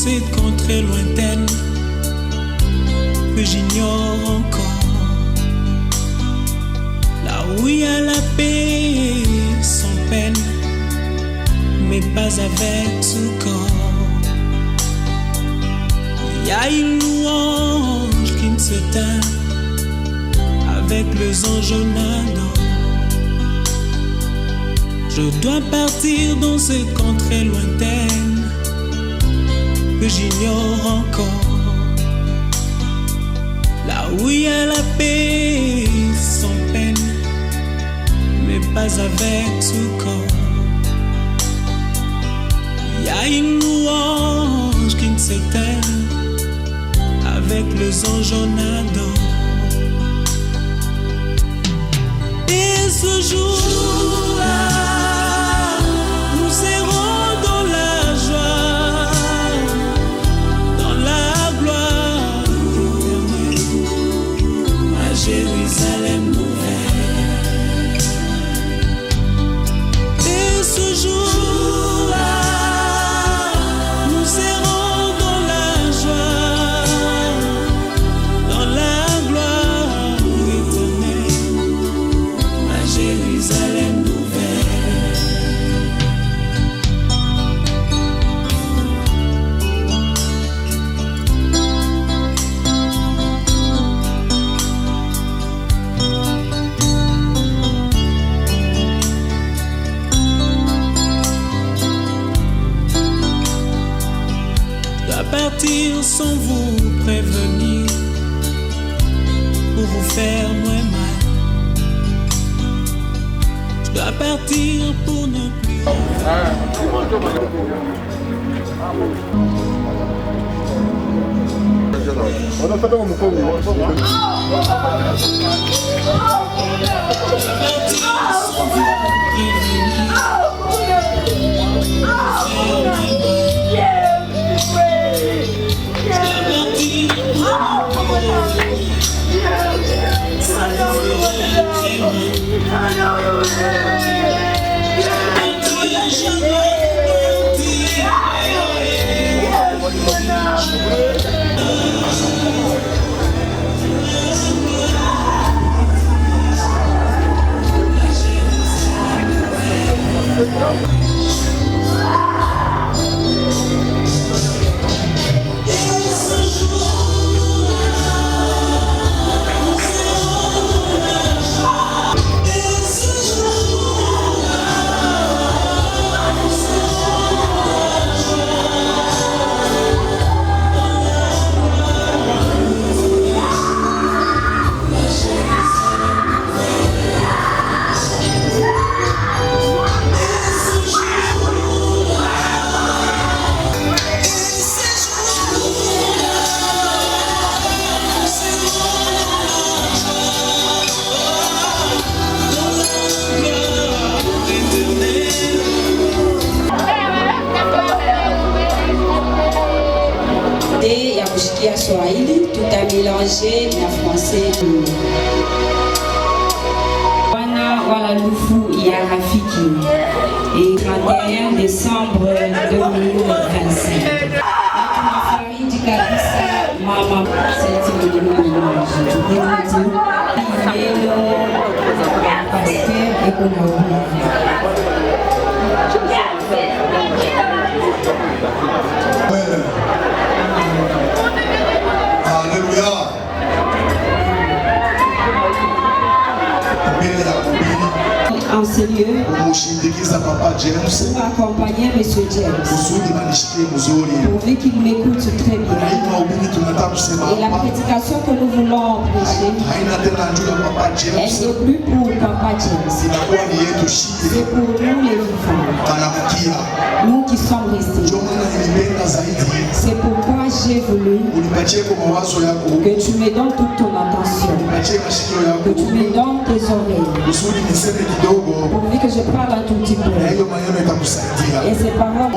cette contrée lointaine que j'ignore encore, là où il y a la paix sans peine, mais pas avec tout corps. Il y a une louange qui ne s'éteint avec les anges en ado. Je dois partir dans cette contrée lointaine que j'ignore encore, là où il y a la paix sans peine, mais pas avec tout corps. Il y a une louange qui ne s'éteint avec les anges en ado. Et ce jour-là, nous serons dans la joie, dans la gloire éternelle, à Jérusalem nouvelle. Et ce jour-là, nous serons dans la joie, dans la gloire éternelle, à Jérusalem nouvelle. Partir sans vous prévenir pour vous faire moins mal. Je dois partir pour ne plus Swahili, tout a mélangé na français. Wana wala lufu ya rafiki et 31 décembre 2025. Tunafariji kabisa mama seti mwenyewe pasteur eko na en ce lieu pour accompagner M. James, pourvu qu'il m'écoute très bien. Et la prédication que nous voulons prêcher, elle n'est plus pour Papa James, c'est pour nous les vivants, nous qui sommes restés. C'est pourquoi j'ai voulu que tu me donnes toute ton attention, que tu me donnes tes oreilles, pourvu que je parle un tout petit peu. Et ces paroles.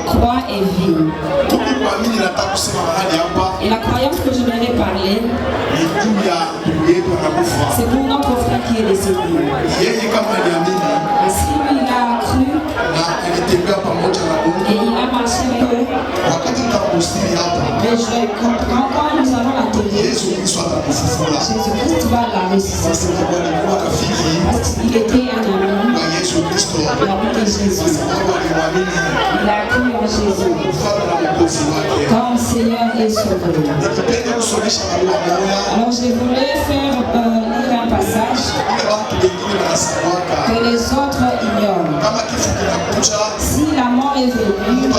Croix et vie. Et la croyance que je voudrais parler, c'est pour notre frère qui est décédé. Ainsi, lui, il a cru et il a marché avec eux. Mais je comprends quand nous avons la télé. Jésus-Christ va la ressusciter. Il était un ami. Il a été Jésus. Il a cru en Jésus comme Seigneur et Sauveur. Alors je voulais faire lire un passage que les autres ignorent. Si la mort est venue,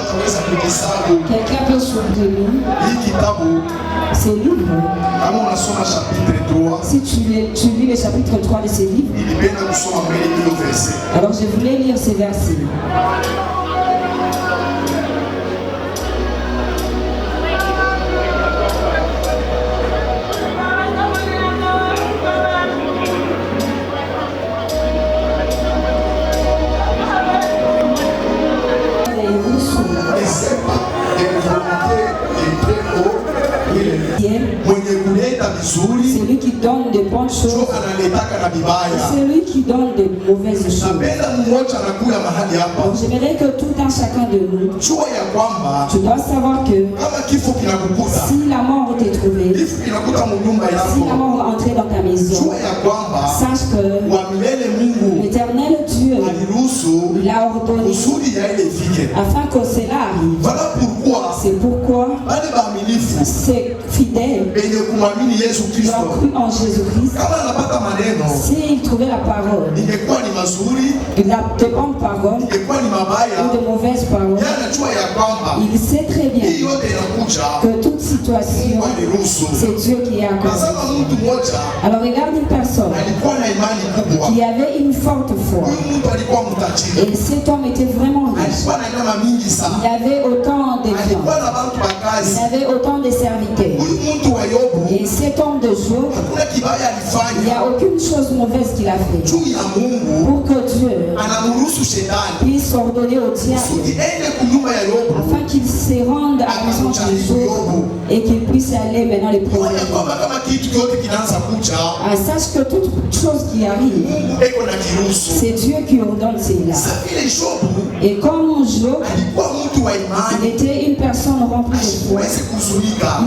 quelqu'un peut soutenir ce livre. Si tu lis le chapitre 3 de ce livre, alors je voulais lire ces versets. Celui qui donne de bonnes choses, celui qui donne de mauvaises choses. Donc j'aimerais que tout un chacun de nous, tu dois savoir que si la mort t'est trouvée, si la mort est entrée dans ta maison, sache que l'Éternel Dieu, il a ordonné afin que cela arrive. C'est pourquoi ces fidèles qui ont cru en Jésus-Christ, s'ils trouvaient la parole, de bonnes paroles ou de mauvaises paroles, il sait très bien que toute situation, c'est Dieu qui est accompli. Alors regarde une personne qui avait une forte foi, et cet homme était vraiment riche. Il avait autant de biens, il avait autant de serviteurs. Et cet homme de Job, il n'y a aucune chose mauvaise qu'il a fait pour que Dieu puisse ordonner au diable afin qu'il se rende à la maison de Job et qu'il puisse aller maintenant les prendre. Sache que toute chose qui arrive, c'est Dieu qui ordonne cela. Et comme Job, il était une personne remplie de foi,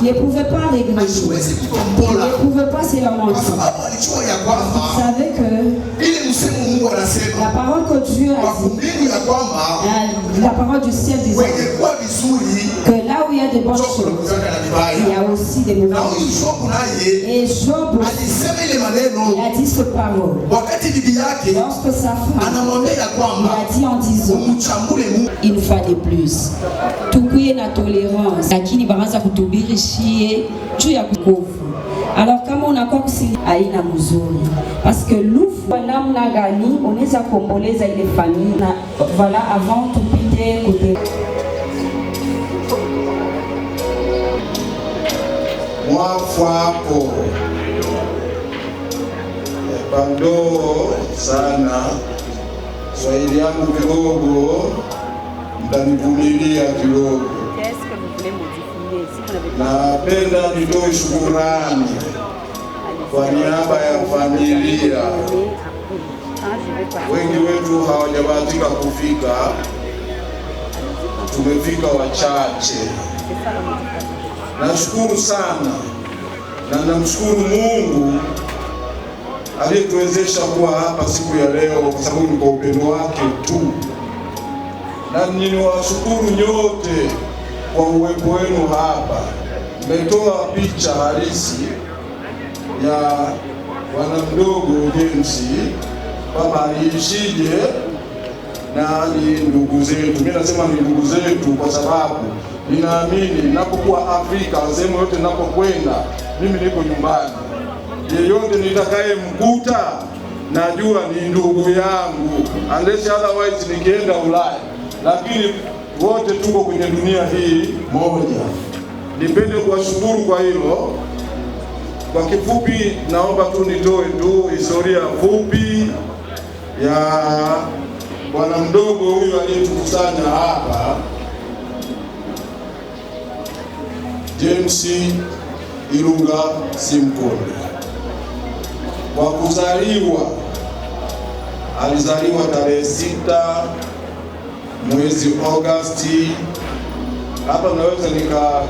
il ne pouvait pas regretter, il ne pouvait pas se lamenter. Il savait que la parole que Dieu a dit, la parole du ciel disait que là où il y a de bonnes choses, il y a aussi des mauvaises choses. Et Job, il a dit cette parole. Lorsque sa femme, il a dit en disant, il nous fallait plus. Tukuye na tolérance, lakini banaanza kutubirishie juu ya kukovu. Alors kama unakuwa kusili aina mzuri, parce que lufu namna gani unaweza kuomboleza ile familia na voilà avant tupite kote mwafako bando sana Swahili yangu kidogo mtanivumilia kidogo. Napenda nitoe shukrani kwa niaba ya familia. Wengi wetu hawajabahatika kufika, tumefika wachache. Nashukuru sana na namshukuru Mungu aliyetuwezesha kuwa hapa siku ya leo, kwa sababu ni kwa upendo wake tu. Na ninawashukuru nyote kwa uwepo wenu hapa. Nimetoa picha halisi ya bwana mdogo James kwamba aliishije na ni ndugu zetu. Mimi nasema ni ndugu zetu kwa sababu ninaamini ninapokuwa Afrika, sehemu yote ninapokwenda, mimi niko nyumbani. Yeyote nitakaye mkuta najua ni ndugu yangu, unless otherwise nikienda Ulaya, lakini wote tuko kwenye dunia hii moja. Nipende kuwashukuru kwa hilo. Kwa kifupi, naomba tu nitoe tu historia fupi ya bwana mdogo huyu aliyetukusanya hapa, James Ilunga Simkonde. Kwa kuzaliwa, alizaliwa tarehe 6 mwezi Agosti. Hapa naweza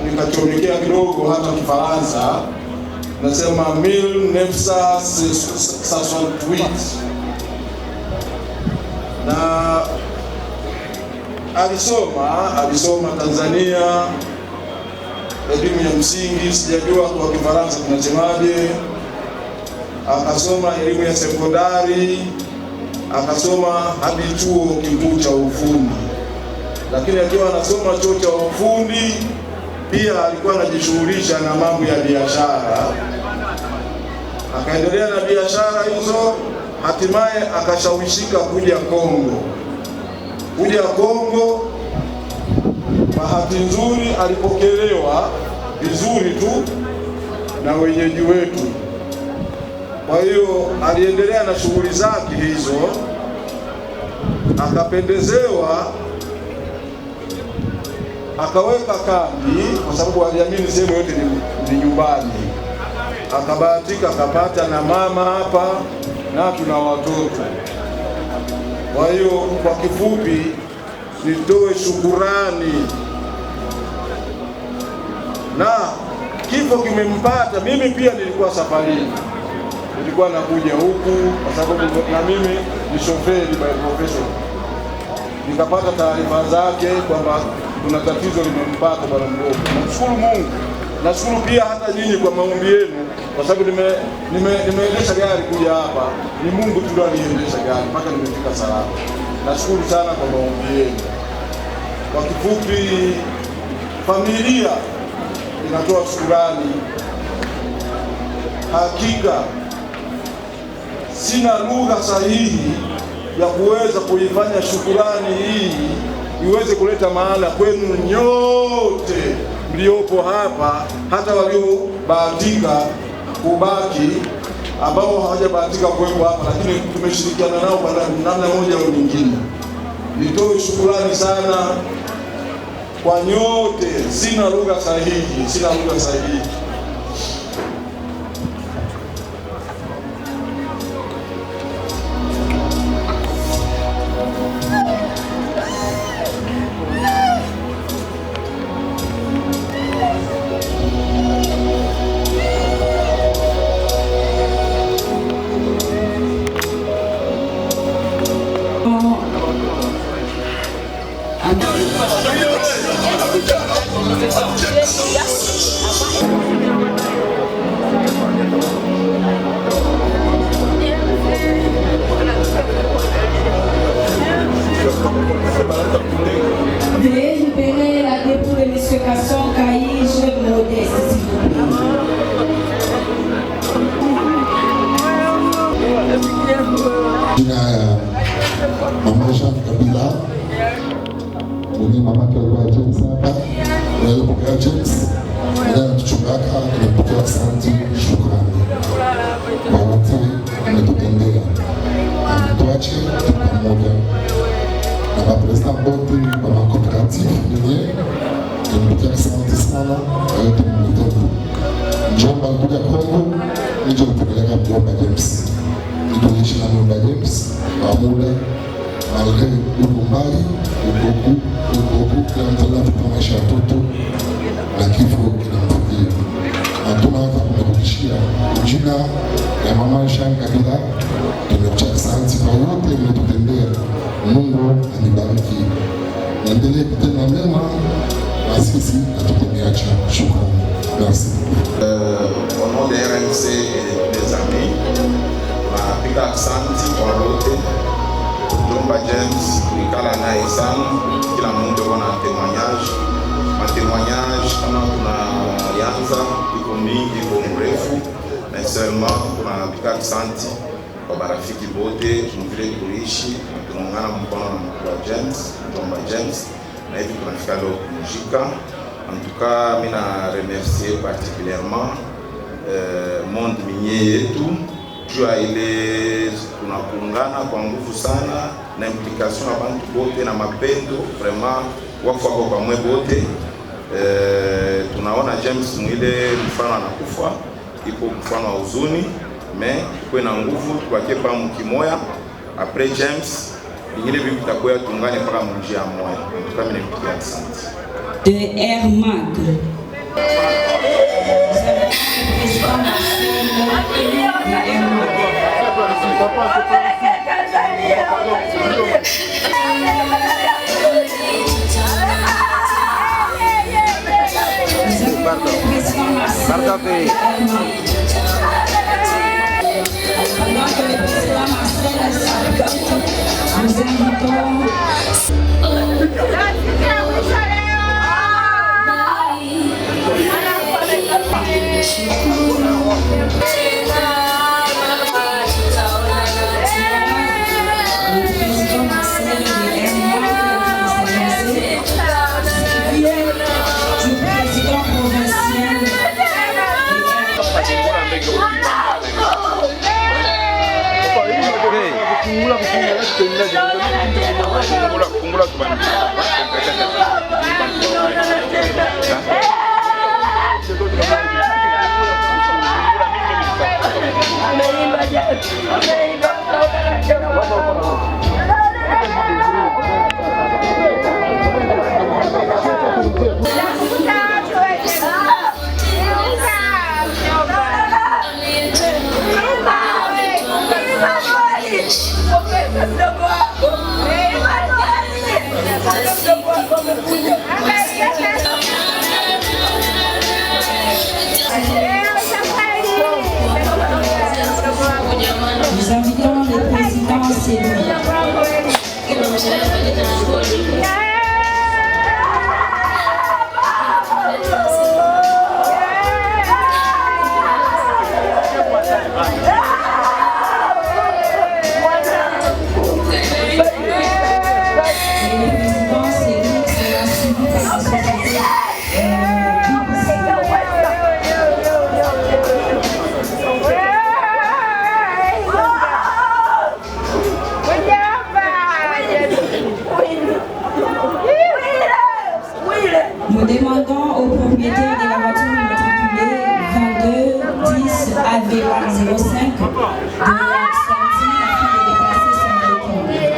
nikachomekea kidogo hata Kifaransa, nasema 1968. Na alisoma Tanzania elimu ya msingi, sijajua kwa Kifaransa tunasemaje. Akasoma elimu ya sekondari, akasoma hadi chuo kikuu cha ufundi. Lakini akiwa anasoma chuo cha ufundi pia alikuwa anajishughulisha na mambo ya biashara. Akaendelea na biashara hizo, hatimaye akashawishika kuja Kongo. Bahati nzuri alipokelewa vizuri tu na wenyeji wetu. Kwa hiyo aliendelea na shughuli zake hizo, akapendezewa, akaweka kambi kwa sababu aliamini sehemu yote ni nyumbani. Akabahatika akapata na mama hapa na tuna watoto. Kwa hiyo kwa kifupi nitoe shukurani, na kifo kimempata. Mimi pia nilikuwa safarini, nilikuwa nakuja huku kwa sababu na mimi ni shoferi by profession. Nikapata taarifa zake kwamba kuna tatizo limempata bwana mdogo. Nashukuru Mungu, nashukuru pia hata nyinyi kwa maombi yenu, kwa sababu nimeendesha gari kuja hapa. Ni Mungu tu ndiye aliendesha gari mpaka nimefika salama. Nashukuru sana kwa maombi yenu. Kwa kifupi, familia inatoa shukrani. Hakika sina lugha sahihi ya kuweza kuifanya shukrani hii iweze kuleta maana kwenu nyote mliopo hapa, hata waliobahatika kubaki, ambao hawajabahatika kuwepo hapa, lakini tumeshirikiana nao kwa namna moja au nyingine. Nitoe shukrani sana kwa nyote. Sina lugha sahihi. Veuillez libérer la dépôt de M. Kasson Kaïge Modeste, s'il vous plaît. Jina ya Mama Jean Kabila, mwenye mama kwa James hapa, kwa James, na tuchukaka tunapokea asante, shukrani kwa wote mmetutendea. Tuache pamoja na mapresident wote wa makooperative yenyewe, tunapokea asante sana kwa yote mmetenda. Njomba kuja Kongo, ndio tupeleka mjomba James. Tuishi na mjomba James kwa muda malgré umbali ukoku kila mtu anataka maisha ya watoto na kifo kinamfikia. Hatuna hata kumrudishia jina ya Mama Jean Kabila. Tunamcha asante kwa wote mmetutendea. Mungu anibariki. Endelee kutenda mema na sisi hatukumiacha. Shukrani. Merci. Au nom de RMC et des amis, napiga asante kwa wote. Jomba James nikala naye sana, kila mtu ana témoignage kama tunaanza iko mingi kwa mrefu, na seulement tunapiga asante kwa marafiki wote vile kuishi tunaungana mkono na kwa James, Jomba James, na hivi tunafika leo kumshika. En tout cas, mimi na remercier particulièrement monde minier yetu juu ile tunakuungana kwa nguvu sana na implication ya bantu bote na mapendo vraiment wako kwa mwe bote. Tunaona James mwile mfano anakufa, ipo mfano wa huzuni, mais kwa na nguvu tubakie pa mkimoya. Après James ingine bibi takoya tungane paka munjia moya. Kama nimpikia asante. De Hermag. Nous invitons le président Céline. Nous demandons au propriétaire de la voiture immatriculée 2210 AV 05 de sortir afin de déplacer son véhicule.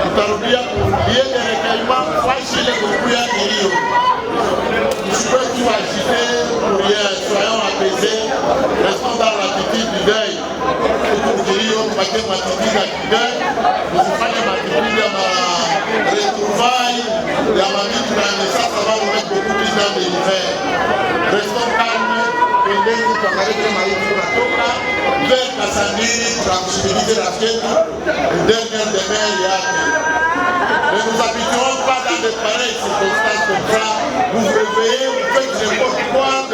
Tutarudia kuliendelea kaima Albert Kassandiri tunakushirikisha rafiki yetu dernière demeure yake. Ne nous habituons pas dans de pareilles circonstances comme ça. Vous vous réveillez, vous faites n'importe quoi,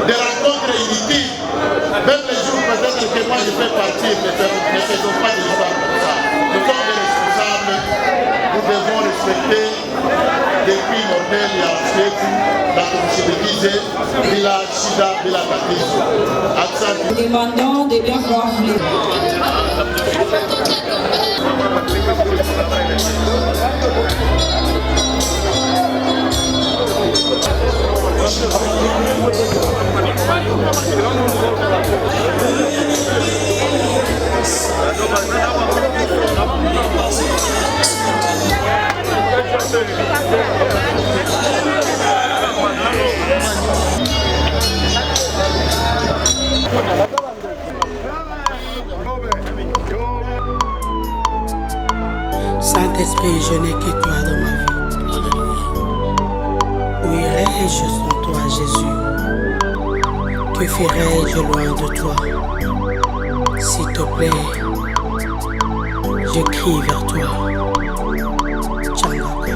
des rencontres inutiles. Même les jours peut-être que moi je fais partie, ne faisons pas des histoires comme ça. Nous sommes des responsables, nous devons respecter depuis l'hôtel et Afrique, dans le Chibéguise, Bila Shida, Bila Tatizo. Nous demandons de bien voir les. Saint-Esprit, je n'ai que toi dans ma vie. Où irais-je sans toi, Jésus? Que ferais-je loin de toi? S'il te plaît, je crie vers toi. Tchangaka.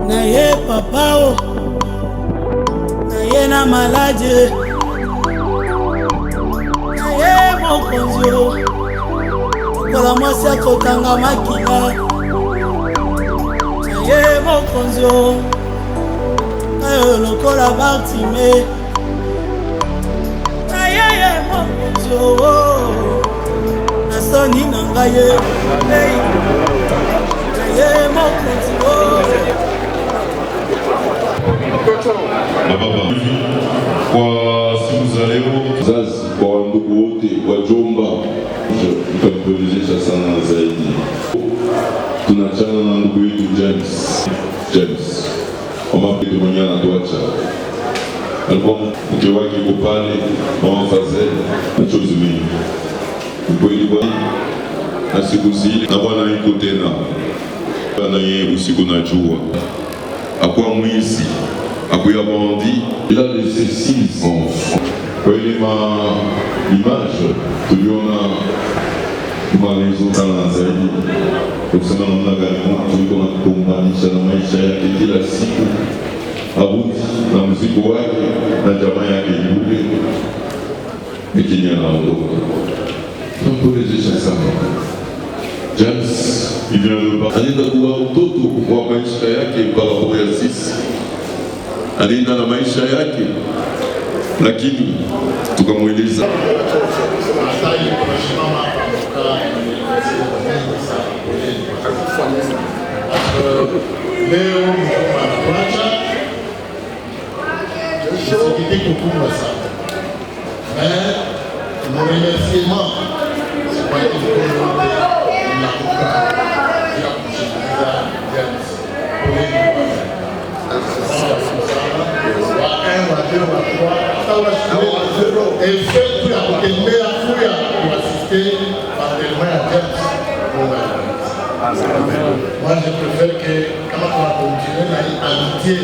Naye papa o, naye na malade, naye mokonzi o, kola mwasi akotanga makila, naye mokonzi o, naye lokola Bartime, naye mokonzi o, nasoni na ngai ye, naye mokonzi o. Baba kwa siku za leo zazi kwa ndugu wote wajomba mkampelezesha sana zaidi. Tunachana na ndugu yetu James mama yetu mwenye anatuacha, alikuwa mke wake yuko pale, mama Fazeli machozi mengi ukweli kwa na siku zile na Bwana yuko tena na yeye usiku na jua akuwa mwizi akuya bandi. Il a laissé 6 enfants. Kweli image tuliona maelezo sana zaidi kusema namna gani mtu yuko na kuunganisha na maisha yake kila siku, abuti na mzigo wake na jamaa yake yule lakini anaondoka. Tunampolezesha sana James anaenda kuwa mtoto wa maisha yake barabara ya sisi, alienda na maisha yake, lakini tukamweleza leo mtumakuacha sikiti kukubwa sana mon remerciement c'est pas qu'il faut la kuka ya kushirikiza James et fait tout la kutembea kuya kuassister par témoin à James. Moi je préfère que quand on va continuer à amitié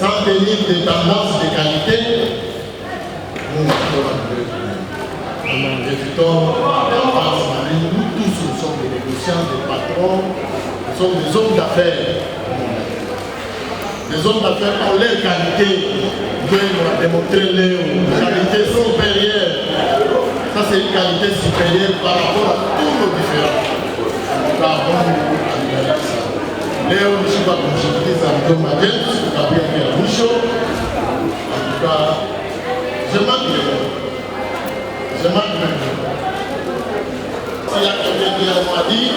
sans tenir des tendances de qualité, nous évitons nous tous nous sommes des négociants, des patrons, nous sommes des hommes d'affaires. Les hommes d'affaires ont leur qualité, Dieu nous a démontré leur qualité supérieure. Ça c'est une qualité supérieure par rapport à tous nos différents. Leo nishiba kumshirikisha mjomba James kabla ya mwisho. Je manque si ya quelqu'un qui m'a dit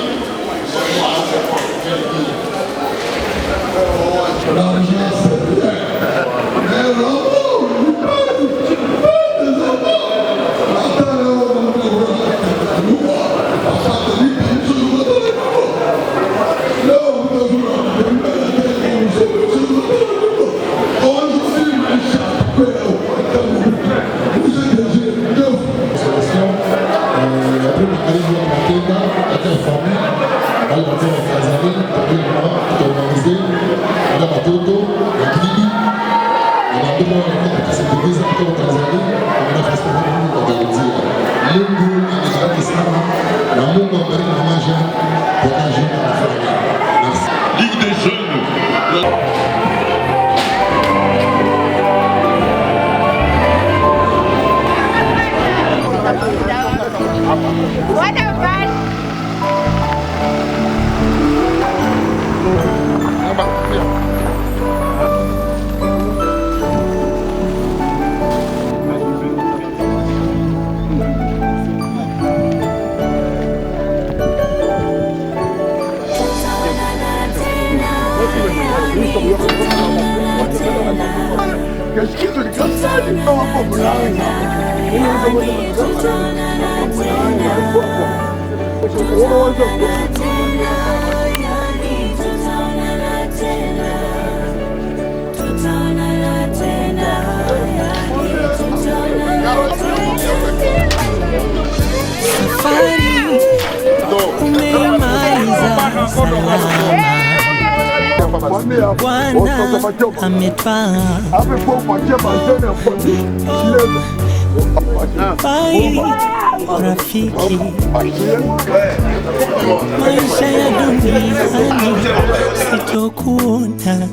Hoje ya famille wale wazee wa Tanzania tutaorganize wale watoto wa kidi na ndio wanaenda kusindikiza kutoka Tanzania na festival hii kwa Tanzania. Mungu anibariki sana na Mungu abariki mama Jean kwa kazi anafanya. Merci. Ligue des jeunes. What a fun! Safari umemaliza salama, Bwana ametwaa. Bye rafiki, maisha ya duniani sitokuona